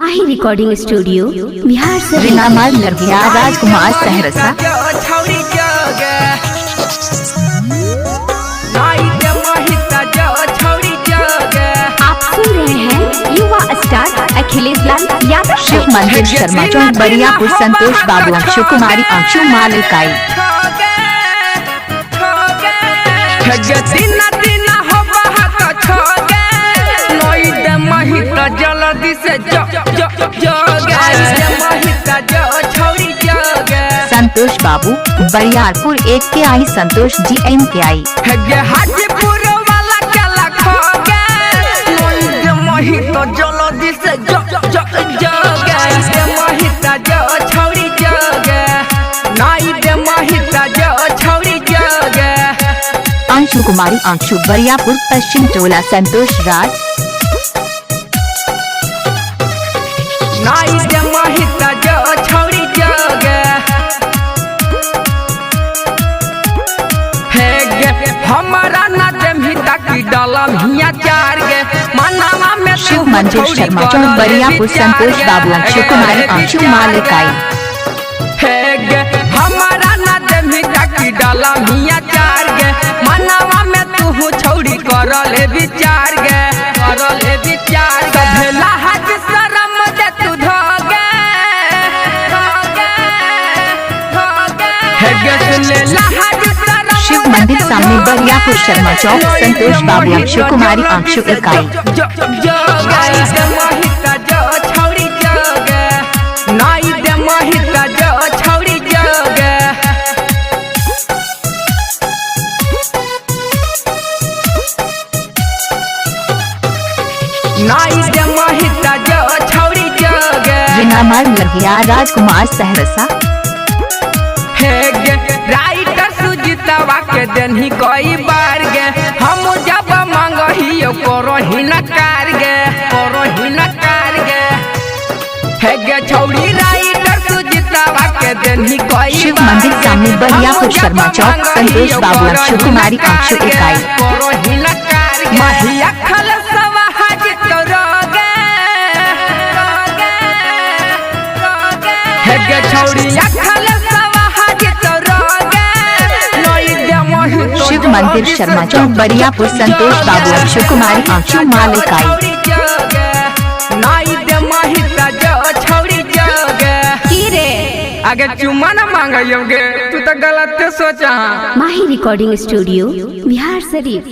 माही recording studio Bihar से रिनामाल नरगिया राजकुमार सहरसा। आप सुन रहे हैं युवा स्टार अखिलेश लाल यादव। शिव मंदिर शर्मा चौक बरियापुर। संतोष बाबू अंशु कुमारी अंशु माल इकाई। संतोष बाबू बरियारपुर 1 के आई। संतोष GM के आई। अंशु कुमारी अंशु बरियापुर पश्चिम टोला। संतोष राज शिव मंदिर शर्मा चौक बरियापुर। संतोष बाबू अंशु कुमारी अंशु माल इकाई। हमारा ना देमिता की डाला मिया चार गे मनावा में तू छौड़ी करले विचार गे करले विचार सभेला हाथ शरम दे तू धोगे हे गे सुन ले हाथ शरम। शिव मंदिर सामने बरियापुर शर्मा चौक। संतोष बाबू अंशु कुमारी अंशु इकाई। रिनामाल नरगिया राजकुमार सहरसा। राइटर सुजीतवा के देनी कई बार गे हम जब मांगहियो करही न कार गे करही न कार गे हे गे छौड़ी राइटर सुजीतवा के देनी कई। शिव मंदिर सामने बरियापुर शर्मा चौक। संतोष बाबू अंशु कुमारी अंशु इकाई। करही न कार गे महिया खल सवा हाजित रोगे हे गे छौड़ी खल शिव मंदिर शर्मा चौक बरियापुर। संतोष बाबू अंशु कुमारी अंशु माल इकाई। अगर चुम्मा न मांगे तू तो गलत सोचा। माही रिकॉर्डिंग स्टूडियो बिहार शरीफ।